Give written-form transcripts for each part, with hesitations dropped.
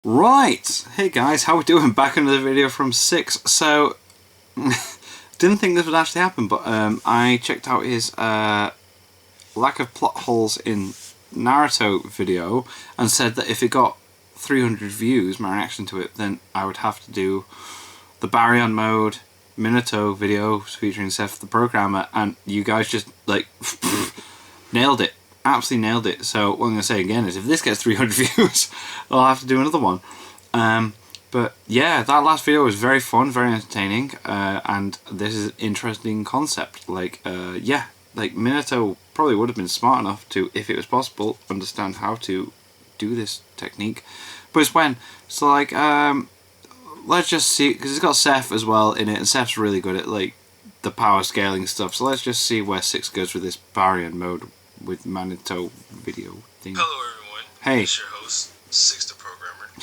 Right, hey guys, how we doing? Back in another video from 6. So, didn't think this would actually happen, but I checked out his lack of plot holes in Naruto video and said that if it got 300 views, my reaction to it, then I would have to do the Baryon mode Minato video featuring SethTheProgrammer, and you guys just like nailed it. Absolutely nailed it. So what I'm going to say again is if this gets 300 views, I'll have to do another one. But yeah, that last video was very fun, very entertaining, and this is an interesting concept. Like, yeah, like Minato probably would have been smart enough to, if it was possible, understand how to do this technique. But it's when, so like, let's just see, because it's got Seth as well in it, and Seth's really good at like the power scaling stuff. So let's just see where 6 goes with this Baryon mode with Minato video thing. Hello everyone, hey. It's your host, SethTheProgrammer.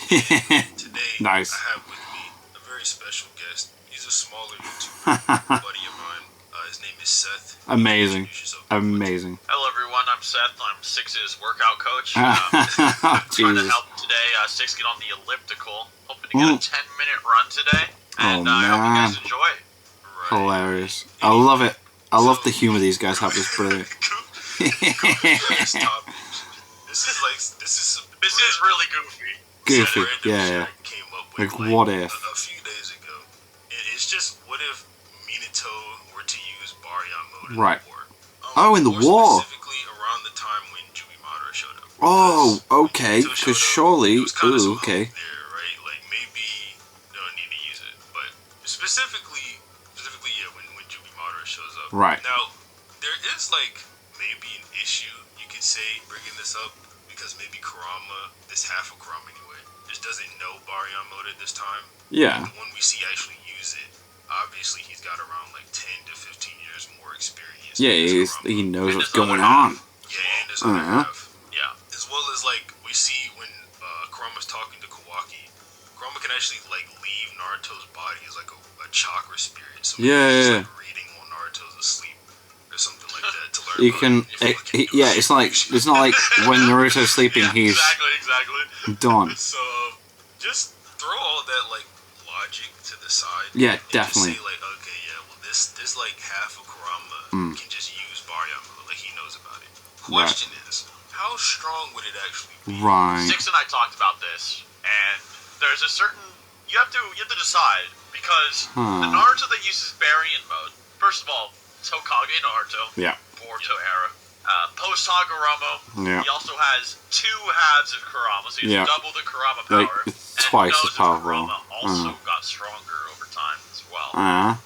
Today nice. I have with me a very special guest. He's a smaller YouTuber, buddy of mine. His name is Seth. Amazing. Amazing. Hello everyone, I'm Seth. I'm 6's workout coach. Trying to help today 6 get on the elliptical. Hoping to get a 10-minute run today. And I hope you guys enjoy. Right. Hilarious. I love it. I love the humor these guys have. It's brilliant. This is really goofy. Goofy, yeah. Came up with, like what if? A few days ago. It's just, what if Minato were to use Baryon mode in the war? In the war? Specifically around the time when Minato showed up. Oh, okay. Because surely, okay. There, right? Like maybe they don't need to use it, but specifically, yeah, when Minato shows up. Right. Now, there is like maybe an issue, you could say, bringing this up, because maybe Kurama, this half of Kurama anyway, just doesn't know Baryon mode at this time. Yeah. The one we see actually use it, obviously he's got around like 10 to 15 years more experience. Yeah, he knows what's going on. Yeah, and his other half. Yeah. As well as like, we see when Kurama's talking to Kawaki, Kurama can actually like leave Naruto's body as like a chakra spirit. So he's just like reading while Naruto's asleep. Something like that to learn. You can, it's not like when Naruto's sleeping, he's exactly done. So just throw all that like logic to the side. Yeah, and definitely. Just say like, okay, yeah, well this like half of Kurama can just use Baryon mode, like he knows about it. Question is, how strong would it actually be? Right. 6 and I talked about this, and there's a certain you have to decide, because the Naruto that uses Baryon mode, first of all, Hokage Naruto, Boruto era. Post Hagoromo, he also has 2 halves of Kurama, so he's double the Kurama power. Like, twice as powerful. Kurama also got stronger over time as well.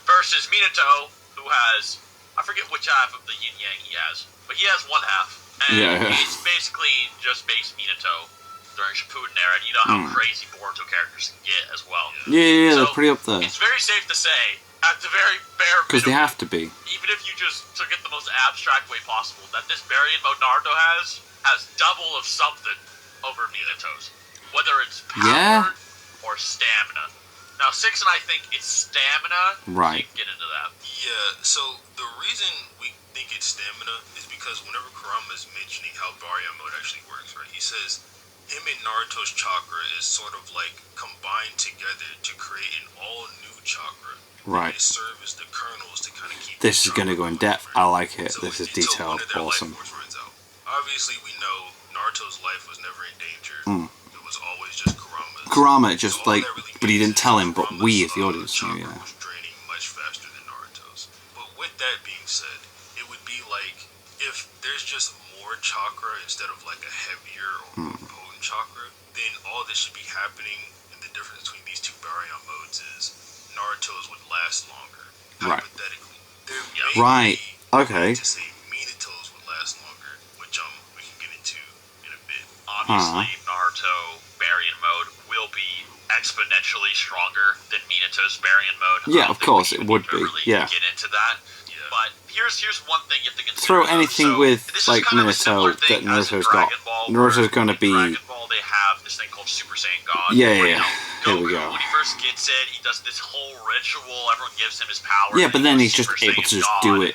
Versus Minato, who has, I forget which half of the yin yang he has, but he has 1 half. And he's basically just base Minato during Shippuden era, and you know how crazy Boruto characters can get as well. Yeah, they're pretty up there. It's very safe to say, at the very bare minimum, because they have to be. Even if you just took it the most abstract way possible, that this Baryon mode Naruto has double of something over Minato's. Whether it's power or stamina. Now 6 and I think it's stamina. Right. So you can get into that. Yeah, so the reason we think it's stamina is because whenever Kurama is mentioning how Baryon mode actually works, right, he says him and Naruto's chakra is sort of like combined together to create an all new chakra. Right. They serve as the kernels to kind of keep. This is going to go in depth. I like it. So this is detailed. Awesome. Obviously, we know Naruto's life was never in danger. It was always just Kurama's. Kurama just like, really, but he didn't tell him. But we, as the audience, knew. Yeah. Was draining much faster than Naruto's. But with that being said, it would be like if there's just more chakra instead of like a heavier or more potent chakra, then all that should be happening, and the difference between these 2 Baryon modes is Naruto's would last longer, hypothetically. Okay. To say Minato's would last longer, which we can get into in a bit. Obviously, Naruto Baryon mode will be exponentially stronger than Minato's Baryon mode. Yeah, of course it would be. Get into that. But here's one thing you have to consider. Throw anything with like Minato that Naruto's got. Naruto's going to be. Dragon Ball, they have this thing called Super Saiyan God. Yeah. Goku, here we go. When he first gets it, he does this whole ritual. Everyone gives him his power. Yeah, but then he's just able to just do it.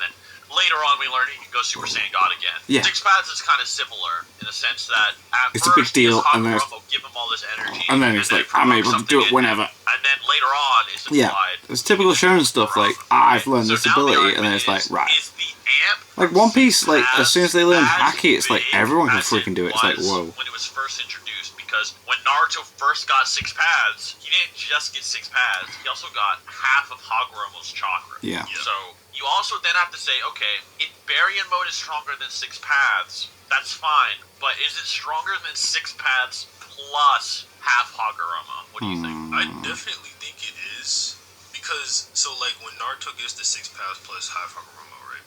later on we learn he can go Super Saiyan God again. Yeah. Six Paths is kind of similar in the sense that at it's first, a big deal, Hagoromo and then give him all this energy, and then it's like, I'm able to do it whenever. And then later on, it's implied. Yeah, it's typical shonen stuff. Like, I've learned this ability, and then it's like, right. Is the amp like One Piece, like as soon as they learn Haki, it's like big everyone can as freaking do it. It's like, whoa. When it was first introduced, because when Naruto first got Six Paths, he didn't just get Six Paths. He also got half of Hagoromo's chakra. Yeah. So you also then have to say, okay, if Baryon mode is stronger than Six Paths, that's fine. But is it stronger than Six Paths plus half Hagoromo? What do you think? I definitely think it is, because so like when Naruto gets the 6 paths plus half Hagoromo, right?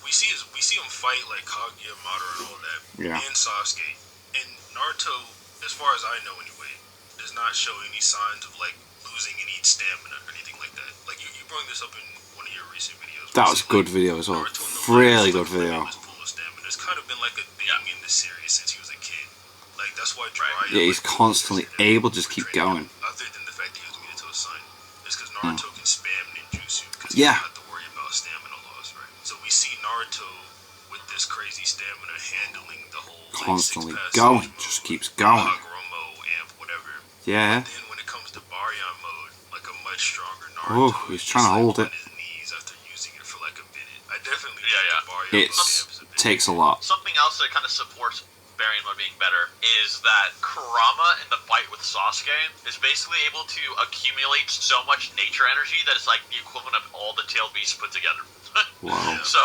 We see him fight like Kaguya, Madara, and all that, and Sasuke, and Naruto, as far as I know anyway, does not show any signs of like losing any stamina or anything like that. Like you brought this up in one of your recent videos. That was a good video as well. Really good video. It's kind of been like a thing in the series since he was a kid. Like that's why yeah, he's constantly able to just keep going. Other than the fact that he was Minato's son, it's because Naruto can spam ninjutsu because he doesn't have to worry about stamina loss, right? So we see Naruto with this crazy stamina handling the whole constantly like, going, just keeps going. Hagoromo, amp, whatever. Yeah. But then when it comes to Baryon mode, like a much stronger Naruto, he's trying to hold it. On his knees after using it for like a minute. I definitely think the Baryon it takes a lot. Something else that kind of supports Baryon mode being better is that Kurama in the fight with Sasuke is basically able to accumulate so much nature energy that it's like the equivalent of all the tail beasts put together. Wow. So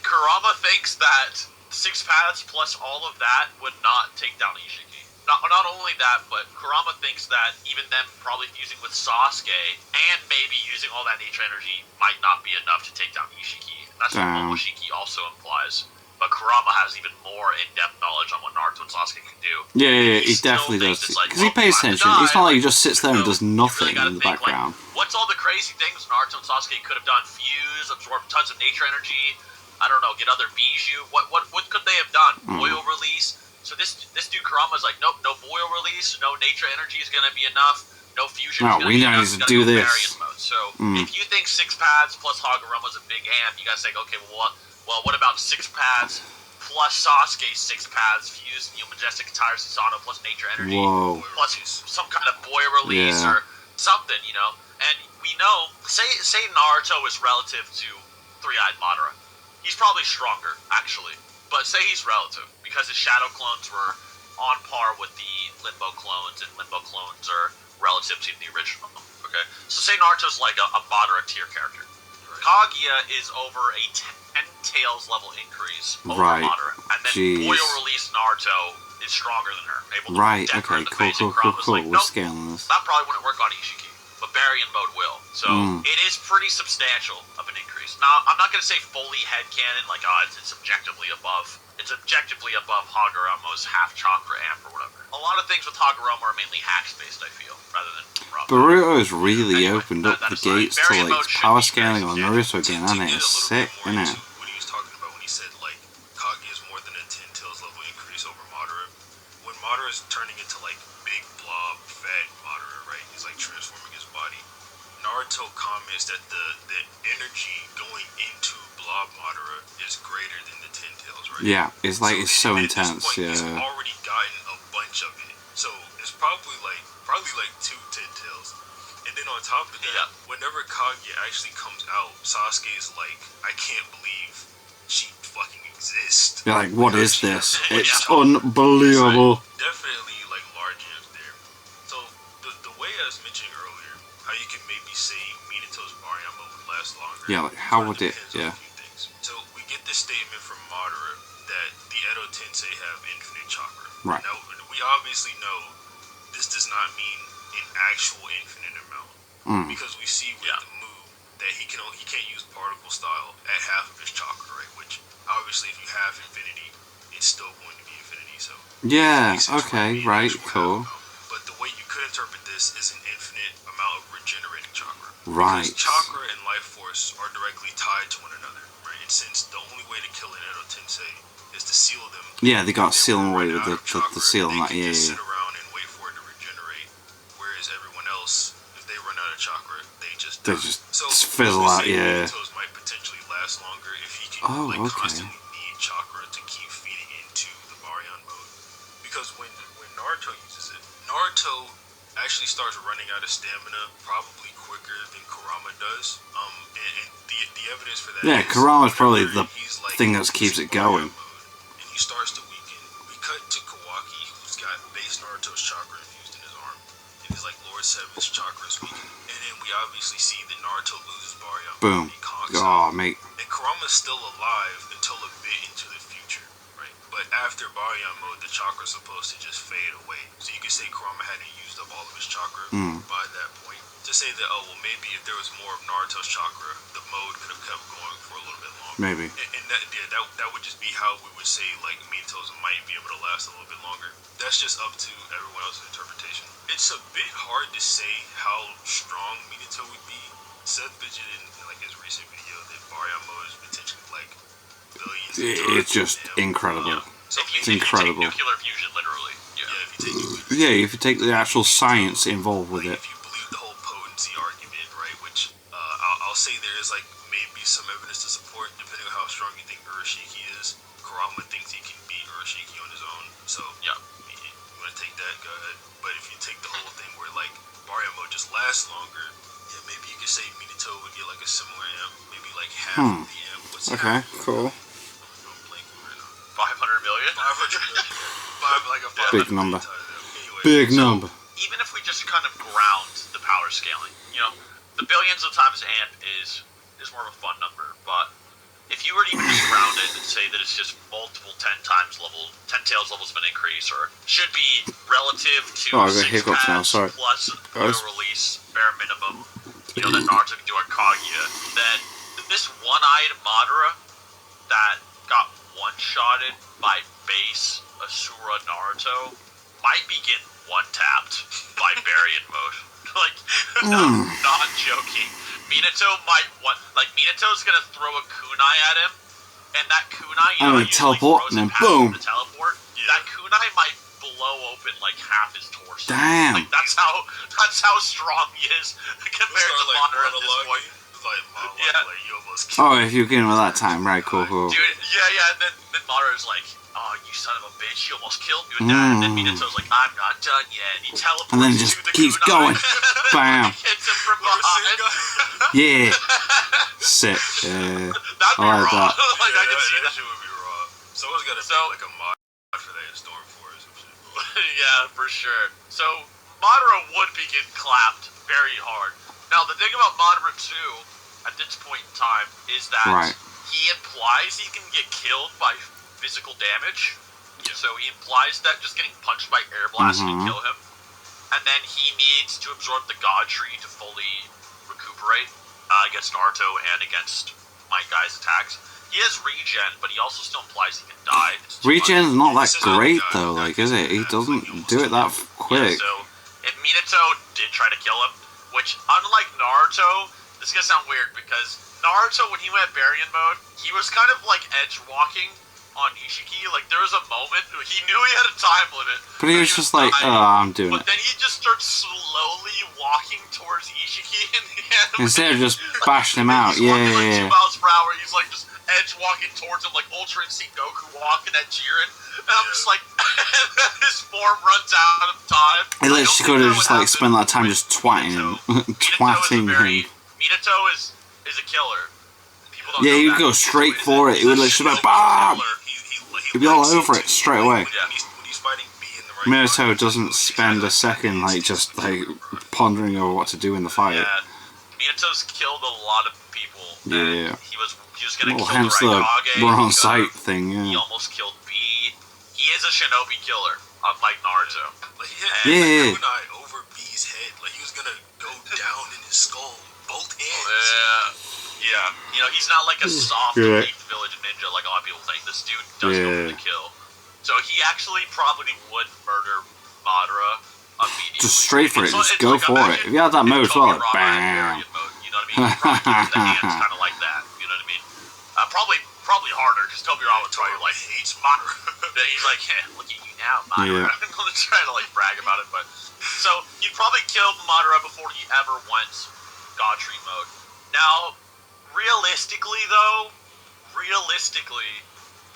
Kurama thinks that 6 paths plus all of that would not take down Ishiki. Not only that, but Kurama thinks that even them probably fusing with Sasuke and maybe using all that nature energy might not be enough to take down Ishiki. That's what Momoshiki also implies. But Kurama has even more in-depth knowledge on what Naruto and Sasuke can do. Yeah, he definitely does. Because he pays attention. It's not like he just sits there and does nothing in the background. Like, what's all the crazy things Naruto and Sasuke could have done? Fuse, absorb tons of nature energy. I don't know, get other Bijou. What could they have done? Boil release. So this dude Kurama's like, nope, no boil release, no nature energy is gonna be enough, no fusion is gonna be enough. We need to do this. Mode. So if you think 6 paths plus Hagoromo's a big amp, you guys think, okay, well, what about 6 paths plus Sasuke's 6 paths fused, Majestic Attire Susanoo plus nature energy, plus some kind of boil release or something, And we know, say Naruto is relative to Three-Eyed Madara. He's probably stronger, actually. But say he's relative, because his shadow clones were on par with the Limbo clones, and Limbo clones are relative to the original. Okay? So say Naruto's like a Madara tier character. Kaguya is over a 10 tails level increase over Madara. And then Boil Release Naruto is stronger than her. Able to deck her in the face. Cool. Like, We're scaling this. That probably wouldn't work on Ishiki. But Baryon mode will. So it is pretty substantial of an increase. Now, I'm not going to say fully headcanon, like, it's objectively above. It's objectively above Hagoromo's half chakra amp or whatever. A lot of things with Hagoromo are mainly hacks-based, I feel, rather than Boruto has really opened up the gates to, like, power scaling on Naruto again, and it's sick, isn't it? What he was talking about when he said, like, Kaguya is more than a 10 tails level increase over Madara. When Madara is turning into, like, big blob, fat Madara, right? He's, like, transforming his body. Naruto comments that the energy going into Blob Madara is greater than the 10 tails, right? Yeah, it's like it's so intense. He's already gotten a bunch of it, so it's probably like 2 10 tails. And then on top of that, whenever Kaguya actually comes out, Sasuke is like, I can't believe she fucking exists. You're like, what is this? It's unbelievable. Definitely like large amps there. So the way I was mentioning earlier, how you can maybe say Minato's Baryon mode would last longer. Yeah, like how would it? Yeah. So we get this statement from Madara that the Edo Tensei have infinite chakra. Right. Now we obviously know this does not mean an actual infinite amount because we see with the move that he can't use particle style at half of his chakra, right? Which obviously, if you have infinity, it's still going to be infinity. So yeah. Okay. Right. Cool. But the way you could interpret this is an infinite amount of regenerating chakra. Right. Because chakra and life force are directly tied to one another, right? And since the only way to kill an Edo Tensei is to seal them. Yeah, they got to seal them away with the seal on that. They can just sit around and wait for it to regenerate. Whereas everyone else, if they run out of chakra, they just fizzle out. Yeah. Minato's might potentially last longer if he Oh, okay. constantly need chakra to keep feeding into the Baryon mode. Because when Naruto uses it, Naruto actually starts running out of stamina probably quicker than Kurama does. And the evidence for that yeah, is Kurama's probably the like thing that keeps it going. And he starts to weaken. We cut to Kawaki, who's got base Naruto's chakra infused in his arm, and he's like Lord Seven's chakra is weakened. And then we obviously see that Naruto loses Baryon. Boom. Oh, mate. And Kurama's still alive until a bit into the future, right? But after Baryon mode, the chakra's supposed to just fade away. So you could say Kurama hadn't used up all of his chakra by that point. To say that, oh, well, maybe if there was more of Naruto's chakra, the mode could have kept going for a little bit longer. Maybe. And that would just be how we would say, like, Minato's might be able to last a little bit longer. That's just up to everyone else's interpretation. It's a bit hard to say how strong Minato would be. Seth mentioned in like his recent video that Baryon mode is potentially like billions of times. It's just incredible. So If It's you incredible. take nuclear fusion, literally. Yeah, if you take the actual science involved with it. If you believe the whole potency argument, right, which I'll say there is like maybe some evidence to support, depending on how strong you think Urashiki is. Kurama thinks he can beat Urashiki on his own, so Yeah. you want to take that, go ahead. But if you take the whole thing where like Baryon mode just lasts longer, yeah, maybe you could say Minato would get like a similar amp, maybe like half of the amp. What's Okay, half? cool. I'm blanking right now. 500 million? 500 million. Like a 500 Big number. million times. Anyway, Big So, number. even if we just kind of ground the power scaling, you know, the billions of times amp is more of a fun number, but if you were to even just ground it and say that it's just multiple 10 tails levels of an increase, or should be relative to Oh, I got 6 hiccups now, paths sorry. plus Guys. release, bare minimum, you know, that Naruto can do on Kaguya, then this one-eyed Madara that got one-shotted by base Asura Naruto might be getting one-tapped by Baryon mode. Like, not joking. Minato Minato's gonna throw a kunai at him, and that kunai, you I'm know, gonna teleport, and then boom. The teleport, that kunai might blow open like half his torso. Damn. Like that's how strong he is compared to Madara at this point. Like you almost killed Oh, if you're getting with that time, right? Cool. Dude, yeah, and then Madara's like, oh, you son of a bitch, you almost killed me with that. And then Minato's like, I'm not done yet. And he teleports And then just to the keeps kunai. going. Bam. He hits him from behind. Yeah. Sick. Yeah. That'd be I like raw. that. Like, I can see that that. shit would be raw. Someone's gotta make like a mod for that in Storm 4 or some shit. Yeah, for sure. So, Madara would be getting clapped very hard. Now, the thing about Madara 2, at this point in time, is that he implies he can get killed by physical damage. Yeah. So he implies that just getting punched by air blast can kill him. And then he needs to absorb the God Tree to fully recuperate against Naruto and against my guy's attacks. He has regen, but he also still implies he can die. Regen's not that great though, like, is it? He doesn't do it that quick. Yeah, so if Minato did try to kill him, which unlike Naruto, this is gonna sound weird because Naruto, when he went Baryon mode, he was kind of like edge walking on Ishiki. Like there was a moment he knew he had a time limit, But he was just like, oh, I'm doing but it. then he just starts slowly walking towards Ishiki in the end. Instead of just bashing him out. He's walking like 2 Yeah. miles per hour. He's like just edge walking towards him, like Ultra Instinct Goku walking at Jiren. And I'm just like, his form runs out of time. He literally could have just like spent that time just twatting him. Twatting him. Minato is a killer. People don't Yeah, know he'd that. go straight for it. He would literally be like, BAM! He'd be all over it straight away. When he's fighting B in the right Minato doesn't spend a second like just like pondering over what to do in the fight. Yeah, Minato's killed a lot of people. Yeah. He was gonna Well, kill hence the the Raikage. we're on He site could've. thing, He yeah. almost killed B. He is a shinobi killer, unlike Naruto. Like Yeah. kunai over B's head. Like he was gonna go down in his skull, both hands. Yeah. You know, he's not like a soft Yeah. elite village ninja like a lot of people think. This dude does go for the kill. So he actually probably would murder Madara immediately. Just straight for it, It's just like- go it's for like, it. If you had that mode as well, like, Tobirama in bam. Baryon mode, you know what I mean? He'd probably give it the hands kind of like that. You know what I mean? Probably harder because Tobirama would probably like hates Madara. He's like, hey, look at you now, Madara. Yeah. I'm gonna try to like brag about it, but so he'd probably kill Madara before he ever went God Tree mode. Now, realistically though, realistically,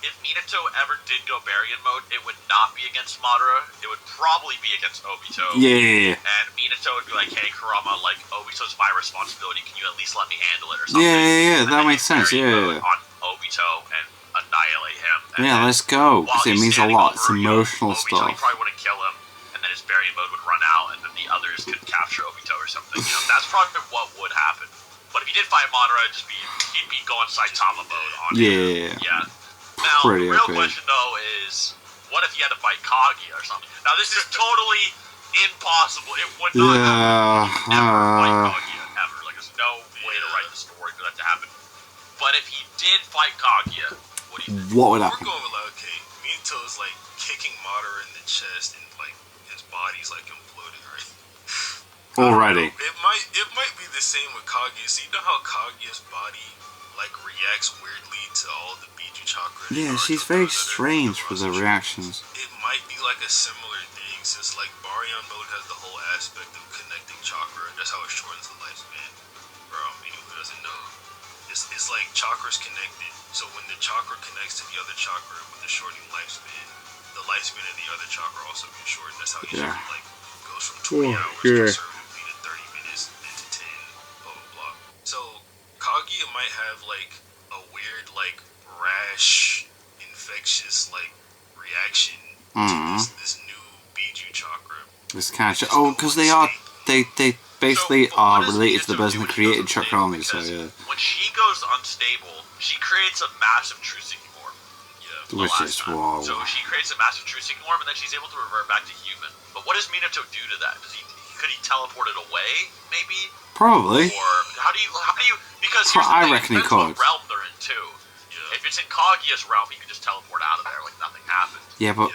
if Minato ever did go Baryon mode, it would not be against Madara. It would probably be against Obito. Yeah. And Minato would be like, "Hey, Kurama, like Obito's my responsibility. Can you at least let me handle it or something?" Yeah. And That then makes sense. Baryon mode Yeah. on Obito and annihilate him. And Yeah. Let's go. while Because it he's means a standing lot. It's over, emotional Obito, stuff. he probably wouldn't kill him, and then his Baryon mode would run out, and then the others could capture Obito or something. You know, that's probably what would happen. But if he did fight Madara, he'd be going Saitama mode on him. Yeah. Now, Pretty the real okay. question though is, what if he had to fight Kaguya or something? Now, this is totally impossible. It would not happen. He would never fight Kaguya ever. Like, there's no way to write the story for that to happen. But if he did fight Kaguya, what do you think? What would happen? We're going with like, okay, Minato's like kicking Madara in the chest and like his body's like imploding, right? Already. It might be the same with Kaguya. So you know how Kaguya's body like reacts weirdly to all the Biju chakra? Yeah, she's very strange with her reactions. It might be like a similar thing, since like Baryon mode has the whole aspect of connecting chakra. That's how it shortens the lifespan. For anyone who doesn't know, it's like chakra's connected. So when the chakra connects to the other chakra with the shortening lifespan, the lifespan of the other chakra also gets shortened. That's how you like goes from 20 hours conservatively to 30 minutes into 10. Blah blah blah. So Kaguya might have like a weird like rash, infectious like reaction to this new Biju chakra. This kind of because they basically are related to the person who created Chakra Army. So yeah. When she goes unstable, she creates a massive true seeking orb. Yeah. Which is wow. So she creates a massive true seeking orb, and then she's able to revert back to human. But what does Minato do to that? Could he teleport it away? Maybe. Probably. Or how do you because I reckon he could. What realm they're in too. Yeah. If it's in Kaguya's realm, he can just teleport out of there like nothing happened. Yeah, but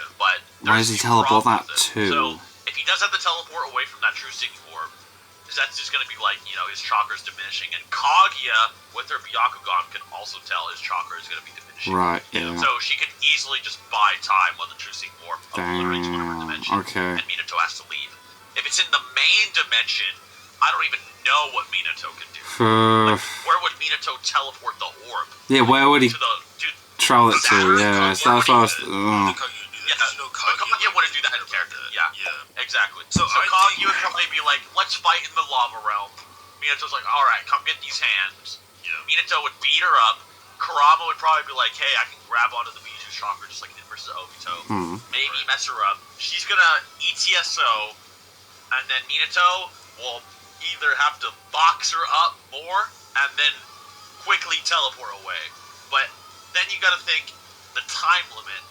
where does he teleport teleport that to? So if he does have to teleport away from that true seeking orb, that's just going to be like, you know, his chakra's diminishing, and Kaguya with her Byakugan can also tell his chakra is going to be diminishing. Right. Yeah. So she can easily just buy time while the true seeking orb obliterates whatever dimension, okay. and Minato has to leave. If it's in the main dimension, I don't even know what Minato can do. Like, where would Minato teleport the orb? Yeah, where would he travel it to? Yeah, so that's what I was. Kaguya wouldn't do that in character. Yeah, exactly. So Kaguya would probably be like, let's fight in the lava realm. Minato's like, alright, come get these hands. Yeah. Minato would beat her up. Kurama would probably be like, hey, I can grab onto the Biju chakra just like he did versus Obito. Maybe mess her up. She's gonna ETSO, and then Minato will either have to box her up more and then quickly teleport away. But then you gotta think the time limit.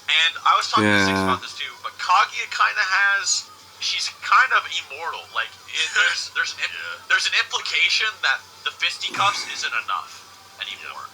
And I was talking to Six about this too, but Kaguya kind of has. She's kind of immortal. Like there's an implication that the fisticuffs isn't enough anymore.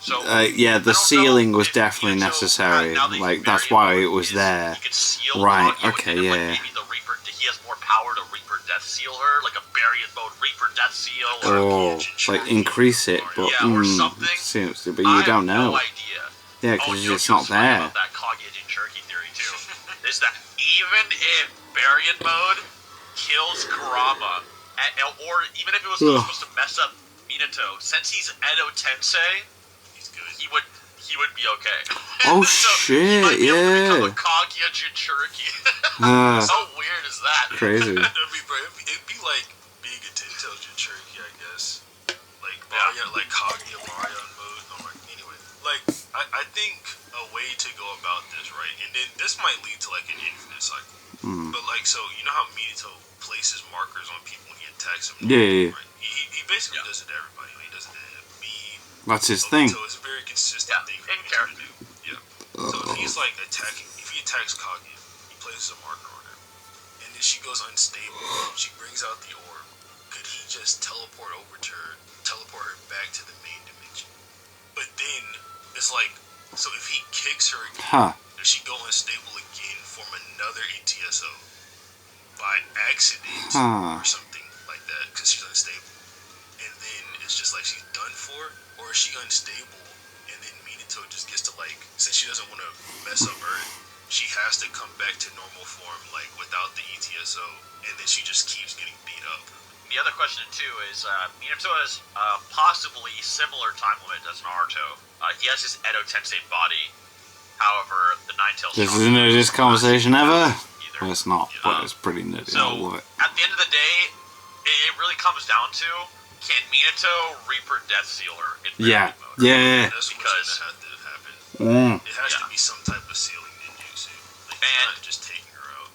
So yeah, the sealing was definitely necessary. Like that's why it was there. He could seal right. Kaguya, Okay. and, Yeah. Like, maybe the Reaper. He has more power to Reaper Death Seal her, like a Baryon mode Reaper Death Seal. Or like increase it, but or something. Seriously, but you don't know. I have no idea. Yeah, because it's not there. That Kaguya Jinchuriki theory too is that even if Baryon mode kills Kurama, or even if it was still supposed to mess up Minato, since he's Edo Tensei, he's good. He would be okay. Oh so shit! Become a Kaguya Jinchuriki. How weird is that? Crazy. It'd be like being a Tensei Jinchuriki, I guess. Like Baryon, like Kaguya Baryon mode. Anyway, like I think a way to go about this, right? And then this might lead to like an infinite cycle. But like, so you know how Minato places markers on people when he attacks them? Yeah. Right? He basically does it to everybody. He does it to me. That's his thing. So it's a very consistent thing for him to do. Yeah. So if he's like attacking, if he attacks Kaguya, he places a marker on her, and then she goes unstable. She brings out the orb. Could he just teleport her back to the main dimension? But then it's like, so if he kicks her again, does she go unstable again, form another ETSO by accident or something like that because she's unstable, and then it's just like she's done for? Or is she unstable and then Minato just gets to like, since she doesn't want to mess up Earth, she has to come back to normal form like without the ETSO, and then she just keeps getting beat up. the other question too is Minato has possibly similar time limit as Naruto. He has his Edo Tensei body. However, the Nine-Tails. This is the nerdiest conversation ever. Well, it's not, but it's pretty nerdy. So, I love it. at the end of the day, it really comes down to, can Minato Reaper Death Sealer in Yeah, mode? yeah. That's what's going to have to happen. It has to be some type of sealing ninjutsu. Like, and not just taking her out.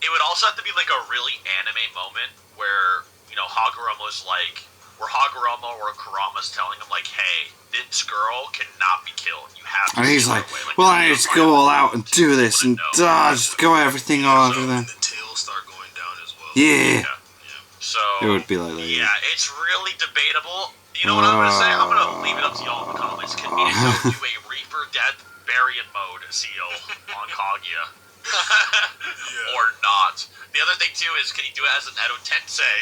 It would also have to be like a really anime moment where, you know, Hagoromo's like, where Hagoromo or Kurama's telling him like, hey, this girl cannot be killed. You have to. And he's like, away. Like, well, I need to go all out and do this and just go everything all over them. The tails start going down as well. Yeah. So It would be like that. yeah, it's really debatable. You know what I'm gonna say? I'm gonna leave it up to y'all in the comments. Can Minato do a Reaper Death Baryon mode seal on Kaguya? Or not? The other thing too is, can he do it as an Edo Tensei?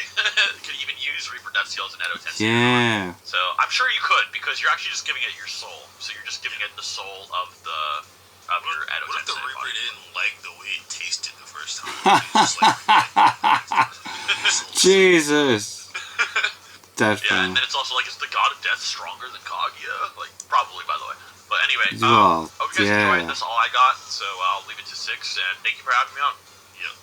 Can he even use Reaper Death Seal as an Edo Tensei? Yeah. So I'm sure you could, because you're actually just giving it your soul. So you're just giving it the soul of your Edo Tensei. What if the Reaper body? didn't like the way it tasted the first time? Just like, Jesus. Dead Yeah, fan. and then it's also like, is the God of Death stronger than Kaguya? Like, probably, by the way. But anyway, Well, hope you guys enjoyed. That's all I got, so I'll leave it to 6, and thank you for having me on. Yep.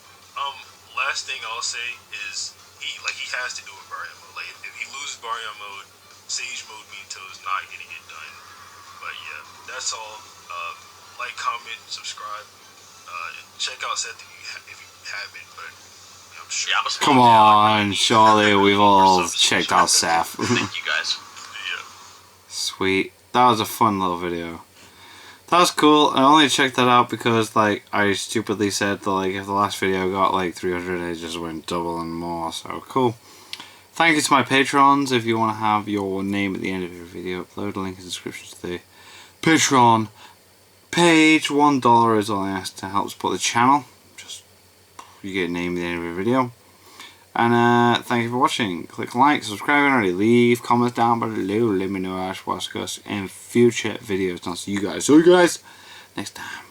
Last thing I'll say is he has to do a Baryon mode. Like if he loses Baryon mode, Sage mode Minato is not getting it done. But yeah, that's all. Like, comment, subscribe. Check out Seth if you haven't, but I'm sure. Yeah, Come on, surely we've all checked out Seth. Thank you guys. Yeah. Sweet. That was a fun little video. That was cool. I only checked that out because, like, I stupidly said that, like, if the last video got, like, 300, it just went double and more. So, cool. Thank you to my patrons. If you want to have your name at the end of your video, upload a link in the description to the Patreon page. $1 is all I ask to help support the channel. Just, you get a name at the end of your video. And thank you for watching. Click like, subscribe, and already leave comments down below. Let me know what to discuss in future videos. And I'll see you guys next time.